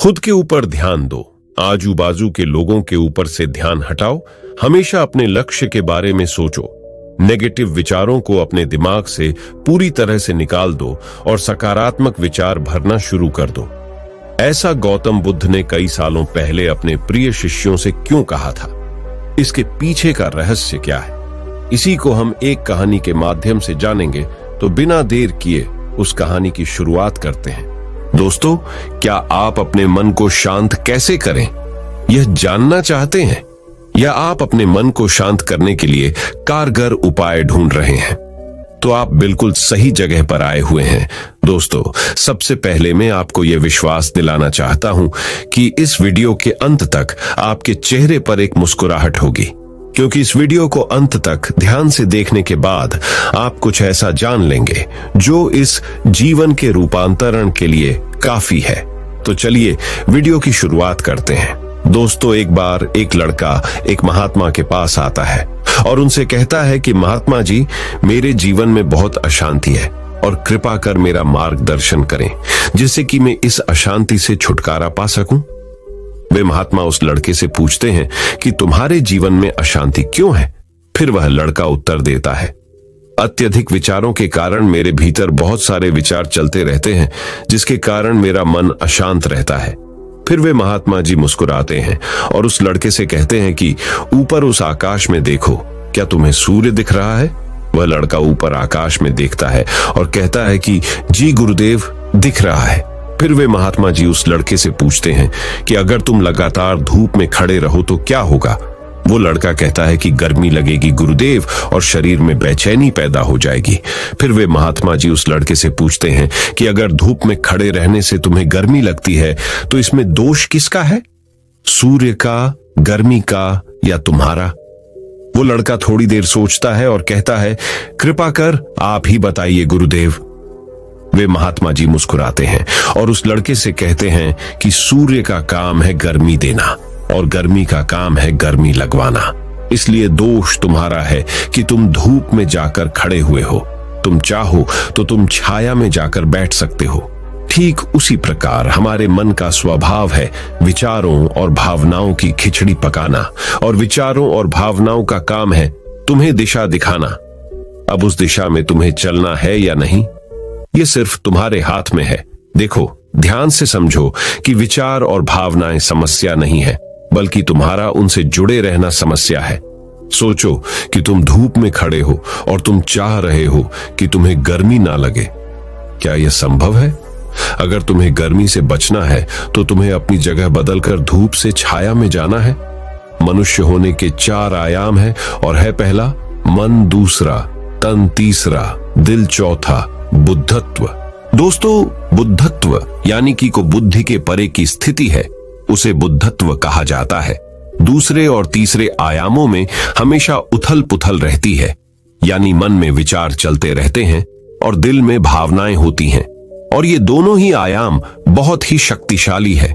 खुद के ऊपर ध्यान दो, आजू बाजू के लोगों के ऊपर से ध्यान हटाओ। हमेशा अपने लक्ष्य के बारे में सोचो। नेगेटिव विचारों को अपने दिमाग से पूरी तरह से निकाल दो और सकारात्मक विचार भरना शुरू कर दो। ऐसा गौतम बुद्ध ने कई सालों पहले अपने प्रिय शिष्यों से क्यों कहा था? इसके पीछे का रहस्य क्या है? इसी को हम एक कहानी के माध्यम से जानेंगे। तो बिना देर किए उस कहानी की शुरुआत करते हैं। दोस्तों, क्या आप अपने मन को शांत कैसे करें, यह जानना चाहते हैं? या आप अपने मन को शांत करने के लिए कारगर उपाय ढूंढ रहे हैं? तो आप बिल्कुल सही जगह पर आए हुए हैं। दोस्तों, सबसे पहले मैं आपको यह विश्वास दिलाना चाहता हूं कि इस वीडियो के अंत तक आपके चेहरे पर एक मुस्कुराहट होगी, क्योंकि इस वीडियो को अंत तक ध्यान से देखने के बाद आप कुछ ऐसा जान लेंगे जो इस जीवन के रूपांतरण के लिए काफी है। तो चलिए वीडियो की शुरुआत करते हैं। दोस्तों, एक बार एक लड़का एक महात्मा के पास आता है और उनसे कहता है कि महात्मा जी, मेरे जीवन में बहुत अशांति है और कृपा कर मेरा मार्गदर्शन करें, जिससे कि मैं इस अशांति से छुटकारा पा सकूं। वे महात्मा उस लड़के से पूछते हैं कि तुम्हारे जीवन में अशांति क्यों है? फिर वह लड़का उत्तर देता है, अत्यधिक विचारों के कारण मेरे भीतर बहुत सारे विचार चलते रहते हैं, जिसके कारण मेरा मन अशांत रहता है। फिर वे महात्मा जी मुस्कुराते हैं और उस लड़के से कहते हैं कि ऊपर उस आकाश में देखो, क्या तुम्हें सूर्य दिख रहा है? वह लड़का ऊपर आकाश में देखता है और कहता है कि जी गुरुदेव, दिख रहा है। फिर वे महात्मा जी उस लड़के से पूछते हैं कि अगर तुम लगातार धूप में खड़े रहो तो क्या होगा? वो लड़का कहता है कि गर्मी लगेगी गुरुदेव और शरीर में बेचैनी पैदा हो जाएगी। फिर वे महात्मा जी उस लड़के से पूछते हैं कि अगर धूप में खड़े रहने से तुम्हें गर्मी लगती है तो इसमें दोष किसका है? सूर्य का, गर्मी का या तुम्हारा? वो लड़का थोड़ी देर सोचता है और कहता है, कृपा कर आप ही बताइए गुरुदेव। वे महात्मा जी मुस्कुराते हैं और उस लड़के से कहते हैं कि सूर्य का काम है गर्मी देना और गर्मी का काम है गर्मी लगवाना। इसलिए दोष तुम्हारा है कि तुम धूप में जाकर खड़े हुए हो। तुम चाहो तो तुम छाया में जाकर बैठ सकते हो। ठीक उसी प्रकार हमारे मन का स्वभाव है विचारों और भावनाओं की खिचड़ी पकाना, और विचारों और भावनाओं का काम है तुम्हें दिशा दिखाना। अब उस दिशा में तुम्हें चलना है या नहीं, ये सिर्फ तुम्हारे हाथ में है। देखो, ध्यान से समझो कि विचार और भावनाएं समस्या नहीं है, बल्कि तुम्हारा उनसे जुड़े रहना समस्या है। सोचो कि तुम धूप में खड़े हो और तुम चाह रहे हो कि तुम्हें गर्मी ना लगे। क्या यह संभव है? अगर तुम्हें गर्मी से बचना है तो तुम्हें अपनी जगह बदलकर धूप से छाया में जाना है। मनुष्य होने के 4 आयाम है और है पहला मन, दूसरा तन, तीसरा दिल, चौथा बुद्धत्व। दोस्तों, बुद्धत्व यानी कि को बुद्धि के परे की स्थिति है, उसे बुद्धत्व कहा जाता है। दूसरे और तीसरे आयामों में हमेशा उथल पुथल रहती है, यानी मन में विचार चलते रहते हैं और दिल में भावनाएं होती हैं, और ये दोनों ही आयाम बहुत ही शक्तिशाली है।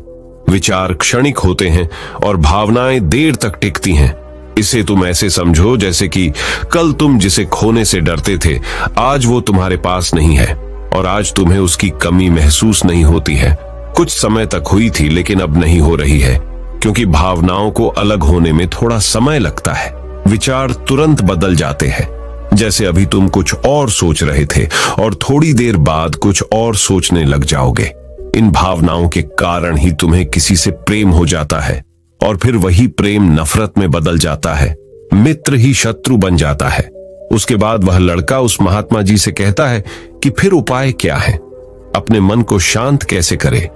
विचार क्षणिक होते हैं और भावनाएं देर तक टिकती हैं। इसे तुम ऐसे समझो जैसे कि कल तुम जिसे खोने से डरते थे, आज वो तुम्हारे पास नहीं है और आज तुम्हें उसकी कमी महसूस नहीं होती है। कुछ समय तक हुई थी लेकिन अब नहीं हो रही है, क्योंकि भावनाओं को अलग होने में थोड़ा समय लगता है। विचार तुरंत बदल जाते हैं, जैसे अभी तुम कुछ और सोच रहे थे और थोड़ी देर बाद कुछ और सोचने लग जाओगे। इन भावनाओं के कारण ही तुम्हें किसी से प्रेम हो जाता है और फिर वही प्रेम नफरत में बदल जाता है, मित्र ही शत्रु बन जाता है। उसके बाद वह लड़का उस महात्मा जी से कहता है कि फिर उपाय क्या है, अपने मन को शांत कैसे करे?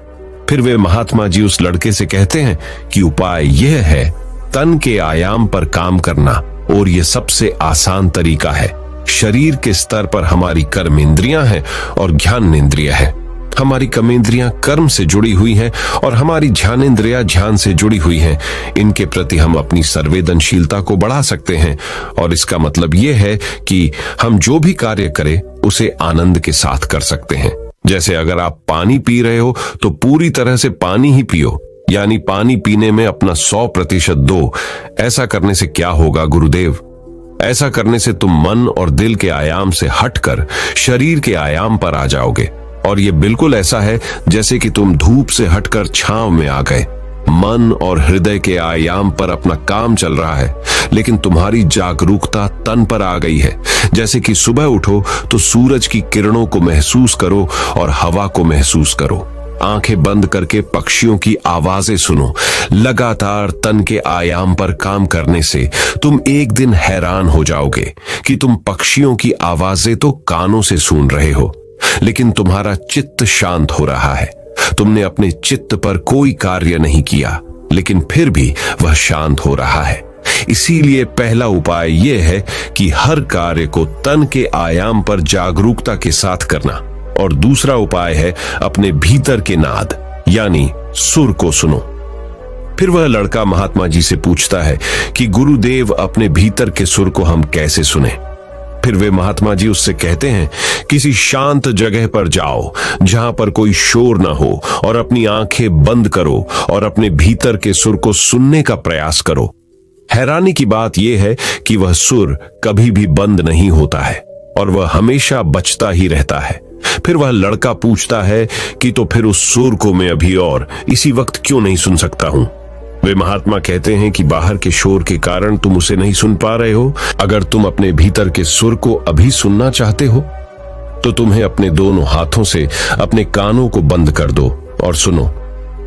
फिर वे महात्मा जी उस लड़के से कहते हैं कि उपाय यह है तन के आयाम पर काम करना, और यह सबसे आसान तरीका है। शरीर के स्तर पर हमारी कर्मेंद्रियां हैं और ज्ञानेंद्रियां हैं। हमारी कर्मेंद्रियां कर्म से जुड़ी हुई हैं और हमारी ज्ञानेंद्रियां ध्यान से जुड़ी हुई हैं। इनके प्रति हम अपनी संवेदनशीलता को बढ़ा सकते हैं, और इसका मतलब यह है कि हम जो भी कार्य करें उसे आनंद के साथ कर सकते हैं। जैसे अगर आप पानी पी रहे हो तो पूरी तरह से पानी ही पियो, यानी पानी पीने में अपना 100% दो। ऐसा करने से क्या होगा गुरुदेव? ऐसा करने से तुम मन और दिल के आयाम से हटकर शरीर के आयाम पर आ जाओगे और ये बिल्कुल ऐसा है जैसे कि तुम धूप से हटकर छांव में आ गए। मन और हृदय के आयाम पर अपना काम चल रहा है, लेकिन तुम्हारी जागरूकता तन पर आ गई है। जैसे कि सुबह उठो तो सूरज की किरणों को महसूस करो और हवा को महसूस करो। आंखें बंद करके पक्षियों की आवाजें सुनो। लगातार तन के आयाम पर काम करने से तुम एक दिन हैरान हो जाओगे कि तुम पक्षियों की आवाजें तो कानों से सुन रहे हो, लेकिन तुम्हारा चित्त शांत हो रहा है। तुमने अपने चित्त पर कोई कार्य नहीं किया, लेकिन फिर भी वह शांत हो रहा है। इसीलिए पहला उपाय यह है कि हर कार्य को तन के आयाम पर जागरूकता के साथ करना। और दूसरा उपाय है अपने भीतर के नाद यानी सुर को सुनो। फिर वह लड़का महात्मा जी से पूछता है कि गुरुदेव, अपने भीतर के सुर को हम कैसे सुने? फिर वे महात्मा जी उससे कहते हैं, किसी शांत जगह पर जाओ जहां पर कोई शोर ना हो और अपनी आंखें बंद करो और अपने भीतर के सुर को सुनने का प्रयास करो। हैरानी की बात यह है कि वह सुर कभी भी बंद नहीं होता है और वह हमेशा बजता ही रहता है। फिर वह लड़का पूछता है कि तो फिर उस सुर को मैं अभी और इसी वक्त क्यों नहीं सुन सकता हूं? वे महात्मा कहते हैं कि बाहर के शोर के कारण तुम उसे नहीं सुन पा रहे हो। अगर तुम अपने भीतर के सुर को अभी सुनना चाहते हो तो तुम्हें अपने दोनों हाथों से अपने कानों को बंद कर दो और सुनो।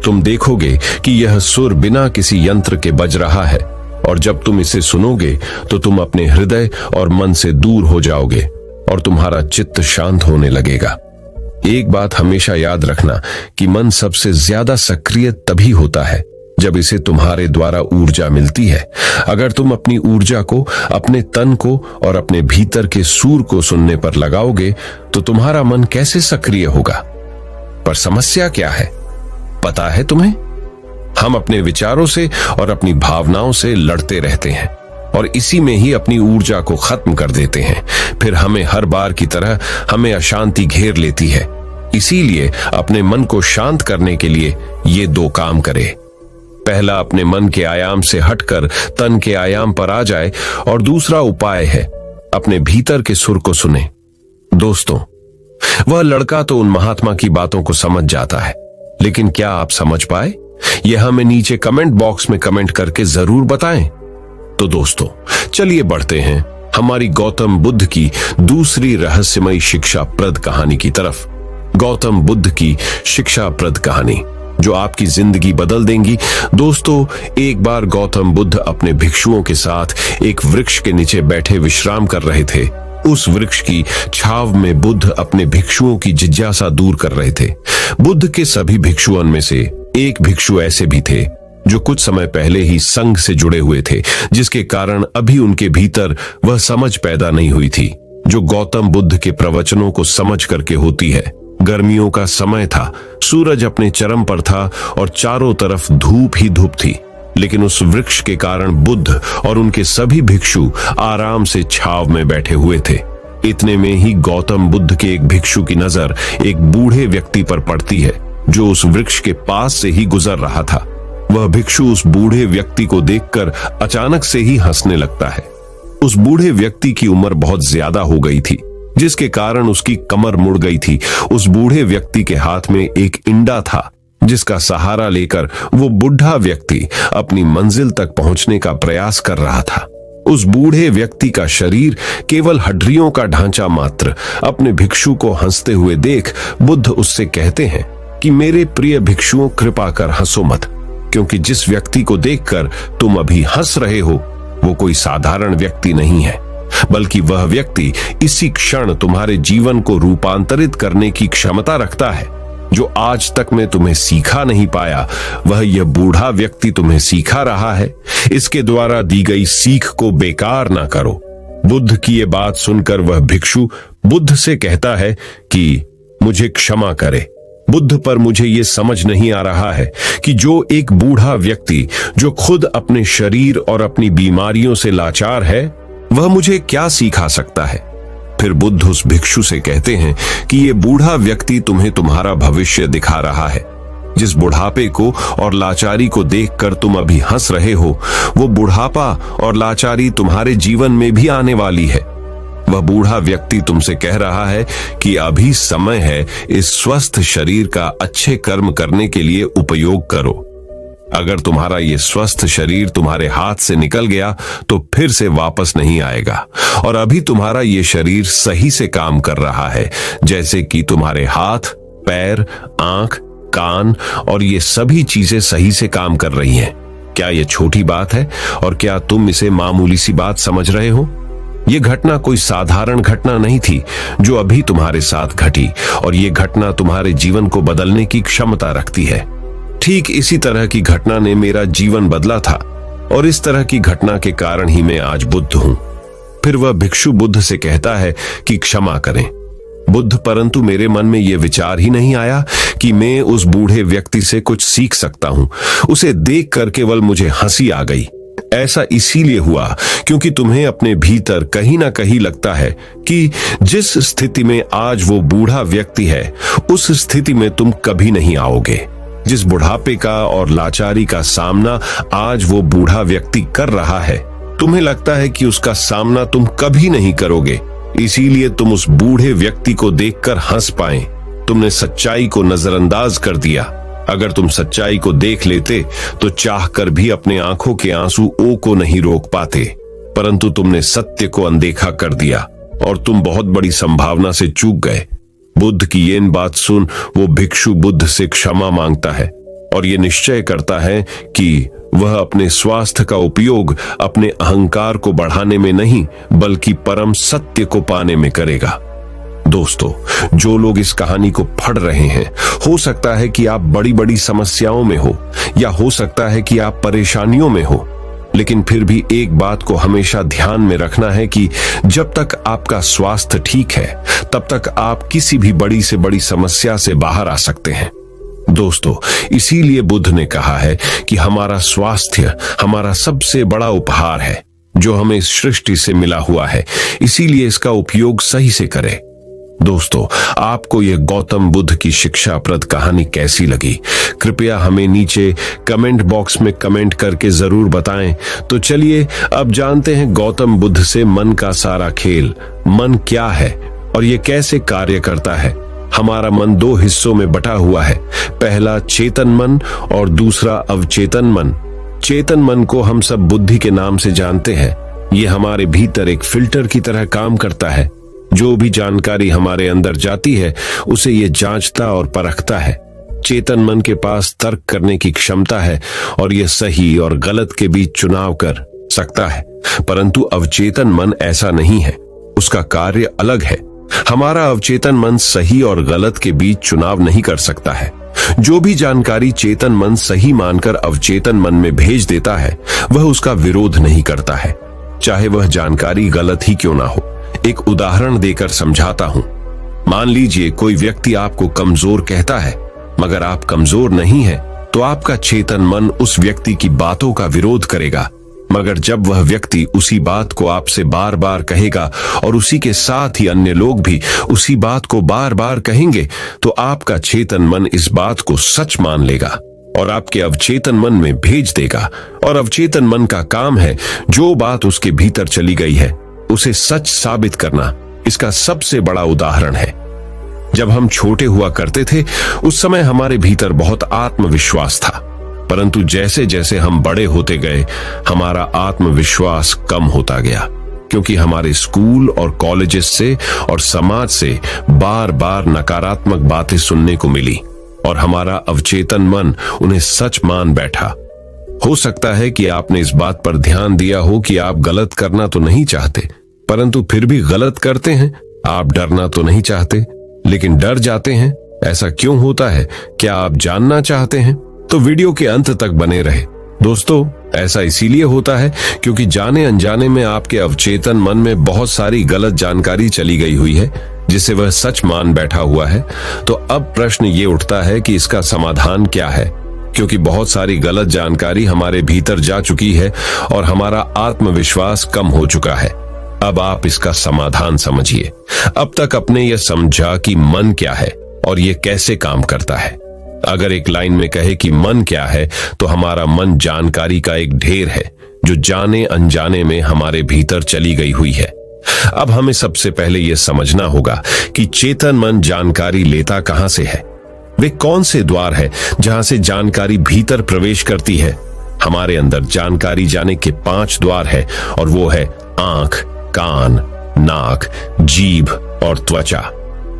तुम देखोगे कि यह सुर बिना किसी यंत्र के बज रहा है, और जब तुम इसे सुनोगे तो तुम अपने हृदय और मन से दूर हो जाओगे और तुम्हारा चित्त शांत होने लगेगा। एक बात हमेशा याद रखना कि मन सबसे ज्यादा सक्रिय तभी होता है जब इसे तुम्हारे द्वारा ऊर्जा मिलती है। अगर तुम अपनी ऊर्जा को अपने तन को और अपने भीतर के सुर को सुनने पर लगाओगे तो तुम्हारा मन कैसे सक्रिय होगा? पर समस्या क्या है पता है तुम्हें? हम अपने विचारों से और अपनी भावनाओं से लड़ते रहते हैं और इसी में ही अपनी ऊर्जा को खत्म कर देते हैं। फिर हमें हर बार की तरह हमें अशांति घेर लेती है। इसीलिए अपने मन को शांत करने के लिए ये दो काम करें। पहला, अपने मन के आयाम से हटकर तन के आयाम पर आ जाए, और दूसरा उपाय है अपने भीतर के सुर को सुने। दोस्तों, वह लड़का तो उन महात्मा की बातों को समझ जाता है, लेकिन क्या आप समझ पाए? यह हमें नीचे कमेंट बॉक्स में कमेंट करके जरूर बताएं। तो दोस्तों, चलिए बढ़ते हैं हमारी गौतम बुद्ध की दूसरी रहस्यमयी शिक्षाप्रद कहानी की तरफ। गौतम बुद्ध की शिक्षाप्रद कहानी जो आपकी जिंदगी बदल देंगी। दोस्तों, एक बार गौतम बुद्ध अपने भिक्षुओं के साथ एक वृक्ष के नीचे बैठे विश्राम कर रहे थे। उस वृक्ष की छाव में बुद्ध अपने भिक्षुओं की जिज्ञासा दूर कर रहे थे। बुद्ध के सभी भिक्षुओं में से एक भिक्षु ऐसे भी थे जो कुछ समय पहले ही संघ से जुड़े हुए थे, जिसके कारण अभी उनके भीतर वह समझ पैदा नहीं हुई थी जो गौतम बुद्ध के प्रवचनों को समझ करके होती है। गर्मियों का समय था, सूरज अपने चरम पर था और चारों तरफ धूप ही धूप थी, लेकिन उस वृक्ष के कारण बुद्ध और उनके सभी भिक्षु आराम से छाव में बैठे हुए थे। इतने में ही गौतम बुद्ध के एक भिक्षु की नजर एक बूढ़े व्यक्ति पर पड़ती है जो उस वृक्ष के पास से ही गुजर रहा था। वह भिक्षु उस बूढ़े व्यक्ति को देखकर अचानक से ही हंसने लगता है। उस बूढ़े व्यक्ति की उम्र बहुत ज्यादा हो गई थी, जिसके कारण उसकी कमर मुड़ गई थी। उस बूढ़े व्यक्ति के हाथ में एक इंडा था, जिसका सहारा लेकर वो बूढ़ा व्यक्ति अपनी मंजिल तक पहुंचने का प्रयास कर रहा था। उस बूढ़े व्यक्ति का शरीर केवल हड्डियों का ढांचा मात्र। अपने भिक्षु को हंसते हुए देख बुद्ध उससे कहते हैं कि मेरे प्रिय भिक्षुओं, कृपा कर हंसो मत, क्योंकि जिस व्यक्ति को देखकर तुम अभी हंस रहे हो वो कोई साधारण व्यक्ति नहीं है, बल्कि वह व्यक्ति इसी क्षण तुम्हारे जीवन को रूपांतरित करने की क्षमता रखता है। जो आज तक मैं तुम्हें सिखा नहीं पाया, वह यह बूढ़ा व्यक्ति तुम्हें सिखा रहा है। इसके द्वारा दी गई सीख को बेकार ना करो। बुद्ध की ये बात सुनकर वह भिक्षु बुद्ध से कहता है कि मुझे क्षमा करे बुद्ध, पर मुझे ये समझ नहीं आ रहा है कि जो एक बूढ़ा व्यक्ति जो खुद अपने शरीर और अपनी बीमारियों से लाचार है, वह मुझे क्या सिखा सकता है। फिर बुद्ध उस भिक्षु से कहते हैं कि ये बूढ़ा व्यक्ति तुम्हें तुम्हारा भविष्य दिखा रहा है। जिस बुढ़ापे को और लाचारी को देखकर तुम अभी हंस रहे हो, वो बुढ़ापा और लाचारी तुम्हारे जीवन में भी आने वाली है। वह बूढ़ा व्यक्ति तुमसे कह रहा है कि अभी समय है इस स्वस्थ शरीर का अच्छे कर्म करने के लिए उपयोग करो। अगर तुम्हारा ये स्वस्थ शरीर तुम्हारे हाथ से निकल गया तो फिर से वापस नहीं आएगा, और अभी तुम्हारा ये शरीर सही से काम कर रहा है, जैसे कि तुम्हारे हाथ, पैर, आंख, कान और ये सभी चीजें सही से काम कर रही हैं। क्या ये छोटी बात है और क्या तुम इसे मामूली सी बात समझ रहे हो? ये घटना कोई साधारण घटना नहीं थी जो अभी तुम्हारे साथ घटी, और ये घटना तुम्हारे जीवन को बदलने की क्षमता रखती है। ठीक इसी तरह की घटना ने मेरा जीवन बदला था, और इस तरह की घटना के कारण ही मैं आज बुद्ध हूं। फिर वह भिक्षु बुद्ध से कहता है कि क्षमा करें बुद्ध, परंतु मेरे मन में यह विचार ही नहीं आया कि मैं उस बूढ़े व्यक्ति से कुछ सीख सकता हूं। उसे देखकर केवल मुझे हंसी आ गई। ऐसा इसीलिए हुआ क्योंकि तुम्हें अपने भीतर कहीं ना कहीं लगता है कि जिस स्थिति में आज वो बूढ़ा व्यक्ति है, उस स्थिति में तुम कभी नहीं आओगे। जिस बुढ़ापे का और लाचारी का सामना आज वो बूढ़ा व्यक्ति कर रहा है, तुम्हें लगता है कि उसका सामना तुम कभी नहीं करोगे, इसीलिए तुम उस बूढ़े व्यक्ति को देखकर हंस पाए। तुमने सच्चाई को नजरअंदाज कर दिया। अगर तुम सच्चाई को देख लेते तो चाहकर भी अपने आंखों के आंसू ओ को नहीं रोक पाते, परंतु तुमने सत्य को अनदेखा कर दिया और तुम बहुत बड़ी संभावना से चूक गए। बुद्ध की ये बात सुन वो भिक्षु बुद्ध से क्षमा मांगता है और ये निश्चय करता है कि वह अपने स्वास्थ्य का उपयोग अपने अहंकार को बढ़ाने में नहीं बल्कि परम सत्य को पाने में करेगा। दोस्तों, जो लोग इस कहानी को पढ़ रहे हैं, हो सकता है कि आप बड़ी बड़ी समस्याओं में हो या हो सकता है कि आप परेशानियों में हो, लेकिन फिर भी एक बात को हमेशा ध्यान में रखना है कि जब तक आपका स्वास्थ्य ठीक है तब तक आप किसी भी बड़ी से बड़ी समस्या से बाहर आ सकते हैं। दोस्तों, इसीलिए बुद्ध ने कहा है कि हमारा स्वास्थ्य हमारा सबसे बड़ा उपहार है जो हमें इस सृष्टि से मिला हुआ है, इसीलिए इसका उपयोग सही से करें। दोस्तों, आपको यह गौतम बुद्ध की शिक्षाप्रद कहानी कैसी लगी? कृपया हमें नीचे कमेंट बॉक्स में कमेंट करके जरूर बताएं। तो चलिए अब जानते हैं गौतम बुद्ध से मन का सारा खेल। मन क्या है और यह कैसे कार्य करता है? हमारा मन दो हिस्सों में बटा हुआ है, पहला चेतन मन और दूसरा अवचेतन मन। चेतन मन को हम सब बुद्धि के नाम से जानते हैं। यह हमारे भीतर एक फिल्टर की तरह काम करता है। जो भी जानकारी हमारे अंदर जाती है उसे ये जांचता और परखता है। चेतन मन के पास तर्क करने की क्षमता है और यह सही और गलत के बीच चुनाव कर सकता है, परंतु अवचेतन मन ऐसा नहीं है, उसका कार्य अलग है। हमारा अवचेतन मन सही और गलत के बीच चुनाव नहीं कर सकता है। जो भी जानकारी चेतन मन सही मानकर अवचेतन मन में भेज देता है वह उसका विरोध नहीं करता है, चाहे वह जानकारी गलत ही क्यों ना हो। एक उदाहरण देकर समझाता हूं। मान लीजिए कोई व्यक्ति आपको कमजोर कहता है, मगर आप कमजोर नहीं हैं, तो आपका चेतन मन उस व्यक्ति की बातों का विरोध करेगा। मगर जब वह व्यक्ति उसी बात को आपसे बार बार कहेगा और उसी के साथ ही अन्य लोग भी उसी बात को बार बार कहेंगे, तो आपका चेतन मन इस बात को सच मान लेगा और आपके अवचेतन मन में भेज देगा। और अवचेतन मन का काम है जो बात उसके भीतर चली गई है उसे सच साबित करना। इसका सबसे बड़ा उदाहरण है, जब हम छोटे हुआ करते थे उस समय हमारे भीतर बहुत आत्मविश्वास था, परंतु जैसे जैसे हम बड़े होते गए हमारा आत्मविश्वास कम होता गया, क्योंकि हमारे स्कूल और कॉलेजेस से और समाज से बार बार नकारात्मक बातें सुनने को मिली और हमारा अवचेतन मन उन्हें सच मान बैठा। हो सकता है कि आपने इस बात पर ध्यान दिया हो कि आप गलत करना तो नहीं चाहते, परंतु फिर भी गलत करते हैं। आप डरना तो नहीं चाहते, लेकिन डर जाते हैं। ऐसा क्यों होता है? क्या आप जानना चाहते हैं? तो वीडियो के अंत तक बने रहे। दोस्तों, ऐसा इसीलिए होता है क्योंकि जाने अनजाने में आपके अवचेतन मन में बहुत सारी गलत जानकारी चली गई हुई है जिसे वह सच मान बैठा हुआ है। तो अब प्रश्न ये उठता है कि इसका समाधान क्या है, क्योंकि बहुत सारी गलत जानकारी हमारे भीतर जा चुकी है और हमारा आत्मविश्वास कम हो चुका है। अब आप इसका समाधान समझिए। अब तक आपने यह समझा कि मन क्या है और यह कैसे काम करता है। अगर एक लाइन में कहे कि मन क्या है, तो हमारा मन जानकारी का एक ढेर है जो जाने अनजाने में हमारे भीतर चली गई हुई है। अब हमें सबसे पहले यह समझना होगा कि चेतन मन जानकारी लेता कहां से है। वे कौन से द्वार है जहां से जानकारी भीतर प्रवेश करती है। हमारे अंदर जानकारी जाने के 5 द्वार है और वो है आंख, कान, नाक, जीभ और त्वचा।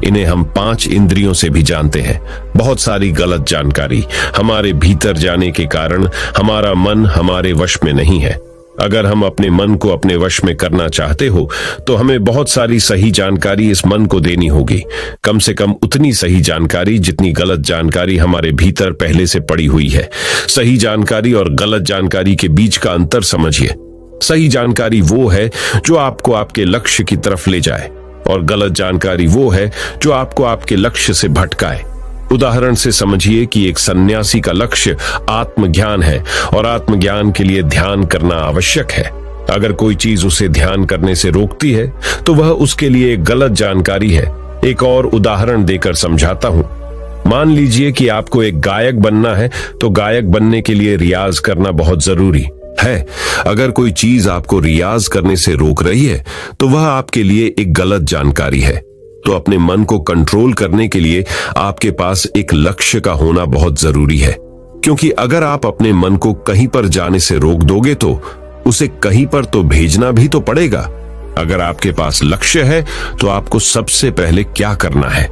इन्हें हम 5 इंद्रियों से भी जानते हैं। बहुत सारी गलत जानकारी हमारे भीतर जाने के कारण हमारा मन हमारे वश में नहीं है। अगर हम अपने मन को अपने वश में करना चाहते हो तो हमें बहुत सारी सही जानकारी इस मन को देनी होगी। कम से कम उतनी सही जानकारी जितनी गलत जानकारी हमारे भीतर पहले से पड़ी हुई है। सही जानकारी और गलत जानकारी के बीच का अंतर समझिए। सही जानकारी वो है जो आपको आपके लक्ष्य की तरफ ले जाए और गलत जानकारी वो है जो आपको आपके लक्ष्य से भटकाए। उदाहरण से समझिए कि एक सन्यासी का लक्ष्य आत्मज्ञान है और आत्मज्ञान के लिए ध्यान करना आवश्यक है। अगर कोई चीज उसे ध्यान करने से रोकती है तो वह उसके लिए एक गलत जानकारी है। एक और उदाहरण देकर समझाता हूं। मान लीजिए कि आपको एक गायक बनना है तो गायक बनने के लिए रियाज करना बहुत जरूरी है। अगर कोई चीज आपको रियाज करने से रोक रही है तो वह आपके लिए एक गलत जानकारी है। तो अपने मन को कंट्रोल करने के लिए आपके पास एक लक्ष्य का होना बहुत जरूरी है, क्योंकि अगर आप अपने मन को कहीं पर जाने से रोक दोगे तो उसे कहीं पर तो भेजना भी तो पड़ेगा। अगर आपके पास लक्ष्य है तो आपको सबसे पहले क्या करना है,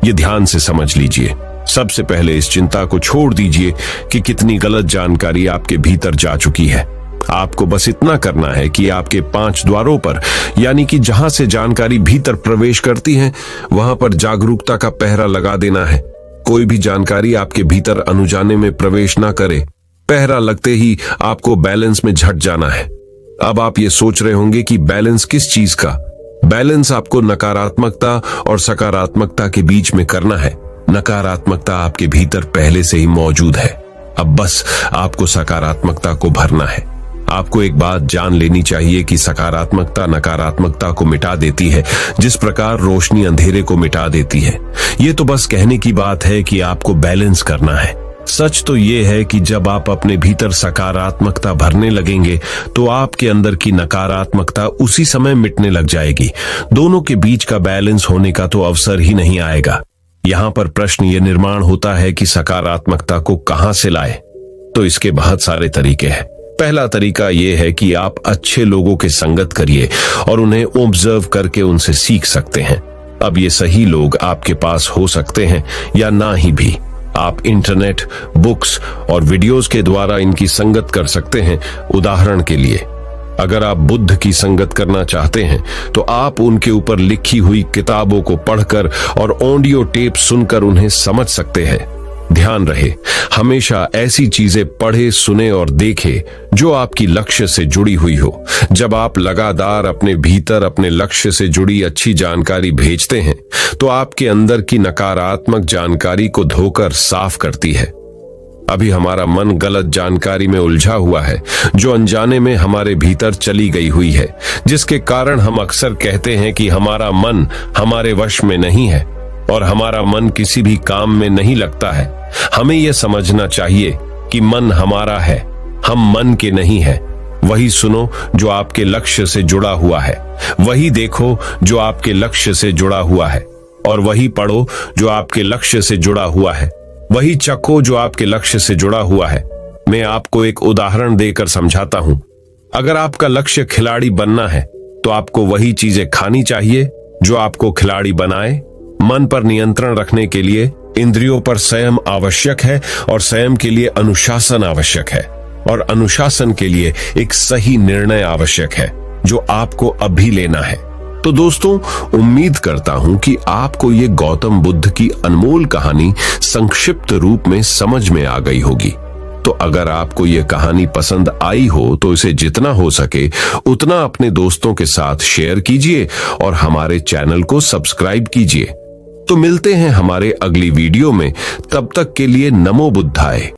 ये ध्यान से समझ लीजिए। सबसे पहले इस चिंता को छोड़ दीजिए कि कितनी गलत जानकारी आपके भीतर जा चुकी है। आपको बस इतना करना है कि आपके 5 द्वारों पर, यानी कि जहां से जानकारी भीतर प्रवेश करती है, वहां पर जागरूकता का पहरा लगा देना है। कोई भी जानकारी आपके भीतर अनजाने में प्रवेश ना करे। पहरा लगते ही आपको बैलेंस में झट जाना है। अब आप ये सोच रहे होंगे कि बैलेंस किस चीज का? बैलेंस आपको नकारात्मकता और सकारात्मकता के बीच में करना है। नकारात्मकता आपके भीतर पहले से ही मौजूद है, अब बस आपको सकारात्मकता को भरना है। आपको एक बात जान लेनी चाहिए कि सकारात्मकता नकारात्मकता को मिटा देती है, जिस प्रकार रोशनी अंधेरे को मिटा देती है। ये तो बस कहने की बात है कि आपको बैलेंस करना है। सच तो ये है कि जब आप अपने भीतर सकारात्मकता भरने लगेंगे तो आपके अंदर की नकारात्मकता उसी समय मिटने लग जाएगी। दोनों के बीच का बैलेंस होने का तो अवसर ही नहीं आएगा। यहाँ पर प्रश्न ये निर्माण होता है कि सकारात्मकता को कहां से लाए। तो इसके बहुत सारे तरीके हैं। पहला तरीका यह है कि आप अच्छे लोगों के संगत करिए और उन्हें ऑब्जर्व करके उनसे सीख सकते हैं। अब ये सही लोग आपके पास हो सकते हैं या ना ही भी। आप इंटरनेट, बुक्स और वीडियोस के द्वारा इनकी संगत कर सकते हैं। उदाहरण के लिए, अगर आप बुद्ध की संगत करना चाहते हैं तो आप उनके ऊपर लिखी हुई किताबों को पढ़कर और ऑडियो टेप सुनकर उन्हें समझ सकते हैं। ध्यान रहे, हमेशा ऐसी चीजें पढ़े, सुने और देखे जो आपकी लक्ष्य से जुड़ी हुई हो। जब आप लगातार अपने भीतर अपने लक्ष्य से जुड़ी अच्छी जानकारी भेजते हैं तो आपके अंदर की नकारात्मक जानकारी को धोकर साफ करती है। अभी हमारा मन गलत जानकारी में उलझा हुआ है जो अनजाने में हमारे भीतर चली गई हुई है, जिसके कारण हम अक्सर कहते हैं कि हमारा मन हमारे वश में नहीं है और हमारा मन किसी भी काम में नहीं लगता है। हमें यह समझना चाहिए कि मन हमारा है, हम मन के नहीं है। वही सुनो जो आपके लक्ष्य से जुड़ा हुआ है, वही देखो जो आपके लक्ष्य से जुड़ा हुआ है, और वही पढ़ो जो आपके लक्ष्य से जुड़ा हुआ है, वही चखो जो आपके लक्ष्य से जुड़ा हुआ है। मैं आपको एक उदाहरण देकर समझाता हूं। अगर आपका लक्ष्य खिलाड़ी बनना है तो आपको वही चीजें खानी चाहिए जो आपको खिलाड़ी बनाए। मन पर नियंत्रण रखने के लिए इंद्रियों पर संयम आवश्यक है और संयम के लिए अनुशासन आवश्यक है, और अनुशासन के लिए एक सही निर्णय आवश्यक है जो आपको अभी लेना है। तो दोस्तों, उम्मीद करता हूं कि आपको ये गौतम बुद्ध की अनमोल कहानी संक्षिप्त रूप में समझ में आ गई होगी। तो अगर आपको ये कहानी पसंद आई हो तो इसे जितना हो सके उतना अपने दोस्तों के साथ शेयर कीजिए और हमारे चैनल को सब्सक्राइब कीजिए। तो मिलते हैं हमारे अगली वीडियो में। तब तक के लिए नमो बुद्धाय।